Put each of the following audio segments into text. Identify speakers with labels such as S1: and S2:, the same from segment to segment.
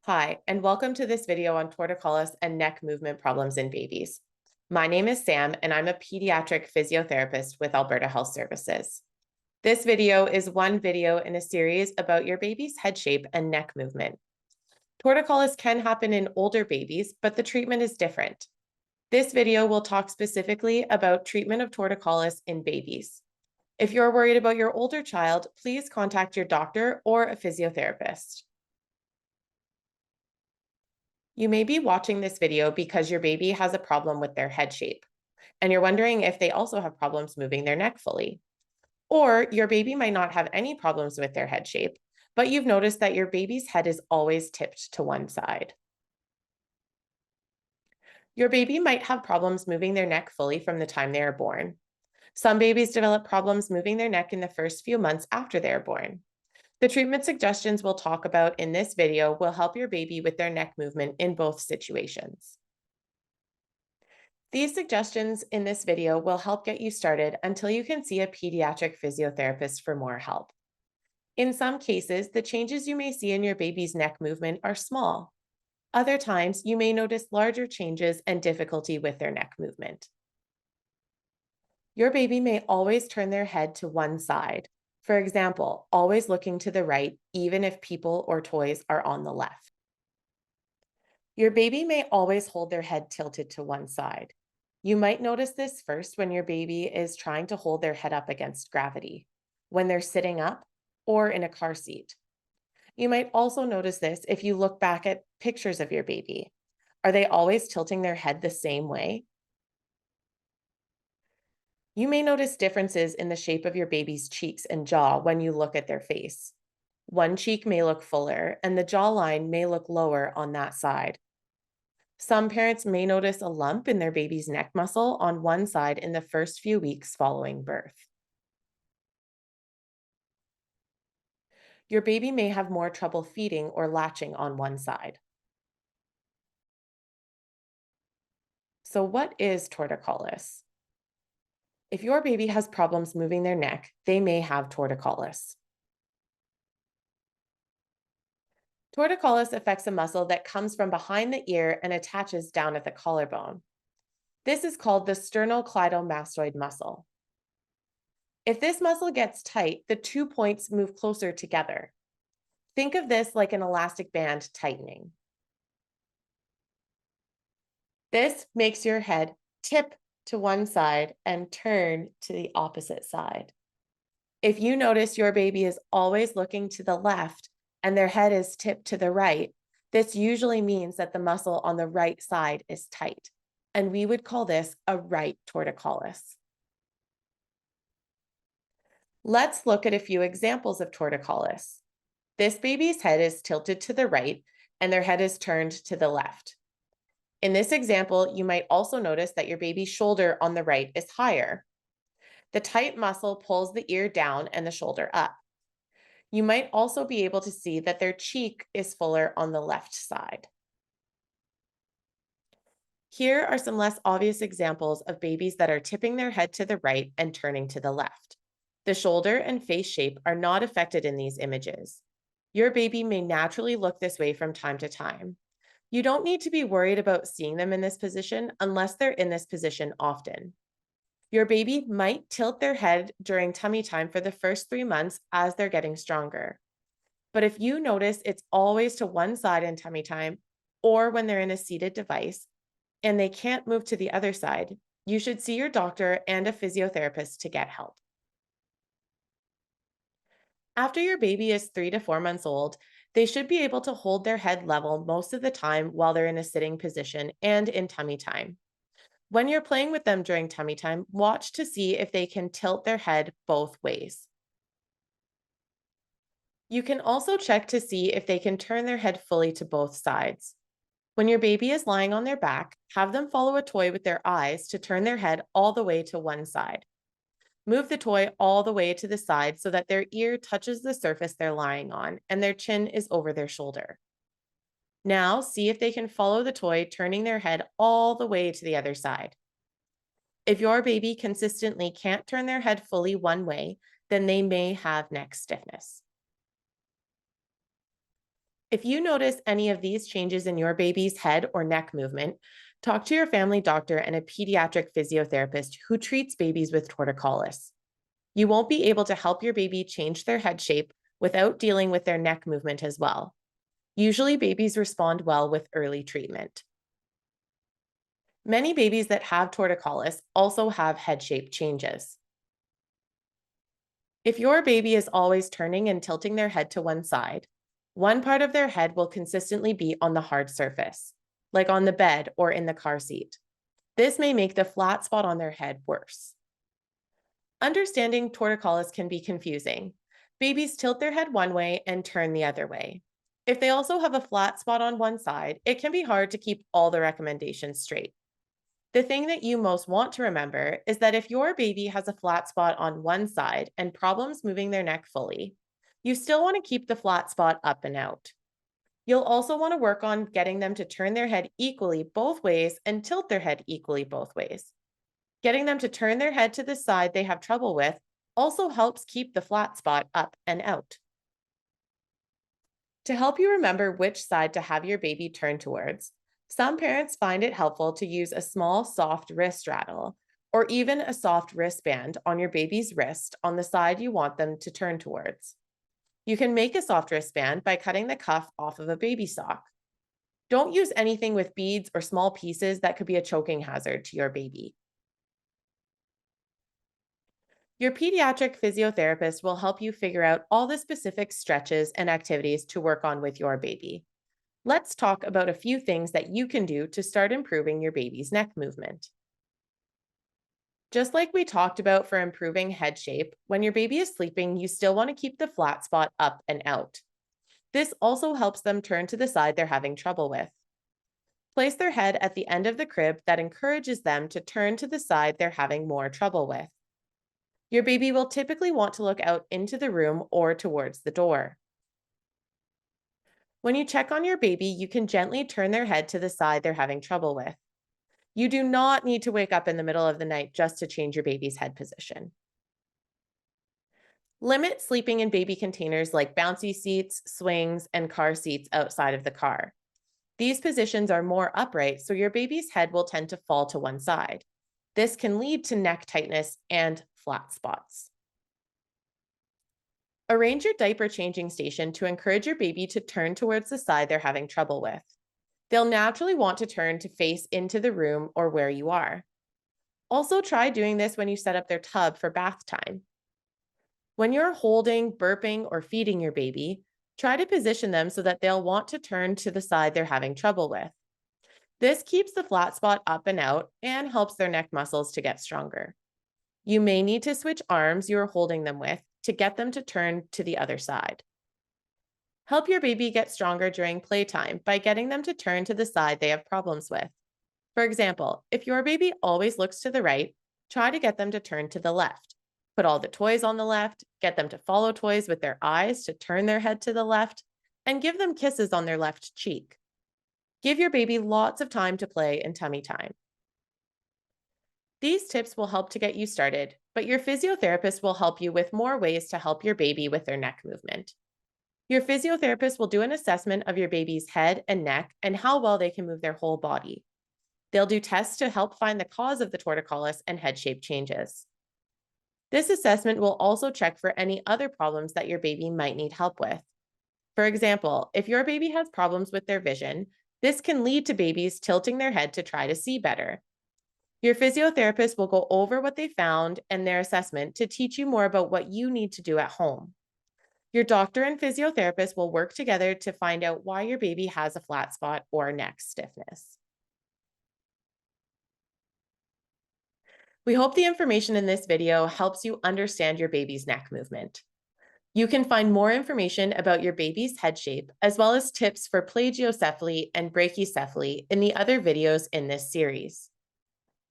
S1: Hi, and welcome to this video on torticollis and neck movement problems in babies. My name is Sam, and I'm a pediatric physiotherapist with Alberta Health Services. This video is one video in a series about your baby's head shape and neck movement. Torticollis can happen in older babies, but the treatment is different. This video will talk specifically about treatment of torticollis in babies. If you're worried about your older child, please contact your doctor or a physiotherapist. You may be watching this video because your baby has a problem with their head shape, and you're wondering if they also have problems moving their neck fully. Or your baby might not have any problems with their head shape, but you've noticed that your baby's head is always tipped to one side. Your baby might have problems moving their neck fully from the time they are born. Some babies develop problems moving their neck in the first few months after they are born. The treatment suggestions we'll talk about in this video will help your baby with their neck movement in both situations. These suggestions in this video will help get you started until you can see a pediatric physiotherapist for more help. In some cases, the changes you may see in your baby's neck movement are small. Other times, you may notice larger changes and difficulty with their neck movement. Your baby may always turn their head to one side. For example, always looking to the right, even if people or toys are on the left. Your baby may always hold their head tilted to one side. You might notice this first when your baby is trying to hold their head up against gravity, when they're sitting up, or in a car seat. You might also notice this if you look back at pictures of your baby. Are they always tilting their head the same way? You may notice differences in the shape of your baby's cheeks and jaw when you look at their face. One cheek may look fuller, and the jawline may look lower on that side. Some parents may notice a lump in their baby's neck muscle on one side in the first few weeks following birth. Your baby may have more trouble feeding or latching on one side. So, what is torticollis? If your baby has problems moving their neck, they may have torticollis. Torticollis affects a muscle that comes from behind the ear and attaches down at the collarbone. This is called the sternocleidomastoid muscle. If this muscle gets tight, the 2 points move closer together. Think of this like an elastic band tightening. This makes your head tip to one side and turn to the opposite side. If you notice your baby is always looking to the left and their head is tipped to the right, this usually means that the muscle on the right side is tight, and we would call this a right torticollis. Let's look at a few examples of torticollis. This baby's head is tilted to the right and their head is turned to the left. In this example, you might also notice that your baby's shoulder on the right is higher. The tight muscle pulls the ear down and the shoulder up. You might also be able to see that their cheek is fuller on the left side. Here are some less obvious examples of babies that are tipping their head to the right and turning to the left. The shoulder and face shape are not affected in these images. Your baby may naturally look this way from time to time. You don't need to be worried about seeing them in this position unless they're in this position often. Your baby might tilt their head during tummy time for the first 3 months as they're getting stronger. But if you notice it's always to one side in tummy time or when they're in a seated device and they can't move to the other side, you should see your doctor and a physiotherapist to get help. After your baby is 3 to 4 months old, they should be able to hold their head level most of the time while they're in a sitting position and in tummy time. When you're playing with them during tummy time, watch to see if they can tilt their head both ways. You can also check to see if they can turn their head fully to both sides. When your baby is lying on their back, have them follow a toy with their eyes to turn their head all the way to one side. Move the toy all the way to the side so that their ear touches the surface they're lying on and their chin is over their shoulder. Now, see if they can follow the toy, turning their head all the way to the other side. If your baby consistently can't turn their head fully one way, then they may have neck stiffness. If you notice any of these changes in your baby's head or neck movement, talk to your family doctor and a pediatric physiotherapist who treats babies with torticollis. You won't be able to help your baby change their head shape without dealing with their neck movement as well. Usually, babies respond well with early treatment. Many babies that have torticollis also have head shape changes. If your baby is always turning and tilting their head to one side, one part of their head will consistently be on the hard surface, like on the bed or in the car seat. This may make the flat spot on their head worse. Understanding torticollis can be confusing. Babies tilt their head one way and turn the other way. If they also have a flat spot on one side, it can be hard to keep all the recommendations straight. The thing that you most want to remember is that if your baby has a flat spot on one side and problems moving their neck fully, you still want to keep the flat spot up and out. You'll also want to work on getting them to turn their head equally both ways and tilt their head equally both ways. Getting them to turn their head to the side they have trouble with also helps keep the flat spot up and out. To help you remember which side to have your baby turn towards, some parents find it helpful to use a small, soft wrist rattle or even a soft wristband on your baby's wrist on the side you want them to turn towards. You can make a soft wristband by cutting the cuff off of a baby sock. Don't use anything with beads or small pieces that could be a choking hazard to your baby. Your pediatric physiotherapist will help you figure out all the specific stretches and activities to work on with your baby. Let's talk about a few things that you can do to start improving your baby's neck movement. Just like we talked about for improving head shape, when your baby is sleeping, you still want to keep the flat spot up and out. This also helps them turn to the side they're having trouble with. Place their head at the end of the crib that encourages them to turn to the side they're having more trouble with. Your baby will typically want to look out into the room or towards the door. When you check on your baby, you can gently turn their head to the side they're having trouble with. You do not need to wake up in the middle of the night just to change your baby's head position. Limit sleeping in baby containers like bouncy seats, swings, and car seats outside of the car. These positions are more upright, so your baby's head will tend to fall to one side. This can lead to neck tightness and flat spots. Arrange your diaper changing station to encourage your baby to turn towards the side they're having trouble with. They'll naturally want to turn to face into the room or where you are. Also, try doing this when you set up their tub for bath time. When you're holding, burping, or feeding your baby, try to position them so that they'll want to turn to the side they're having trouble with. This keeps the flat spot up and out and helps their neck muscles to get stronger. You may need to switch arms you're holding them with to get them to turn to the other side. Help your baby get stronger during playtime by getting them to turn to the side they have problems with. For example, if your baby always looks to the right, try to get them to turn to the left. Put all the toys on the left, get them to follow toys with their eyes to turn their head to the left, and give them kisses on their left cheek. Give your baby lots of time to play in tummy time. These tips will help to get you started, but your physiotherapist will help you with more ways to help your baby with their neck movement. Your physiotherapist will do an assessment of your baby's head and neck and how well they can move their whole body. They'll do tests to help find the cause of the torticollis and head shape changes. This assessment will also check for any other problems that your baby might need help with. For example, if your baby has problems with their vision, this can lead to babies tilting their head to try to see better. Your physiotherapist will go over what they found and their assessment to teach you more about what you need to do at home. Your doctor and physiotherapist will work together to find out why your baby has a flat spot or neck stiffness. We hope the information in this video helps you understand your baby's neck movement. You can find more information about your baby's head shape, as well as tips for plagiocephaly and brachycephaly in the other videos in this series.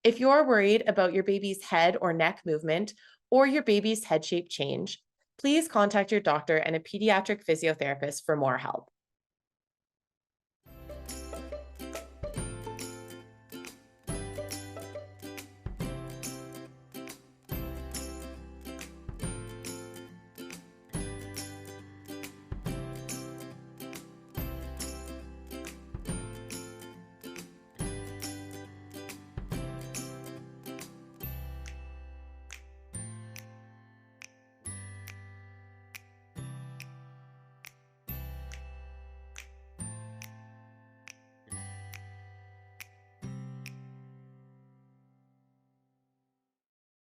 S1: If you're worried about your baby's head or neck movement or your baby's head shape change, please contact your doctor and a pediatric physiotherapist for more help.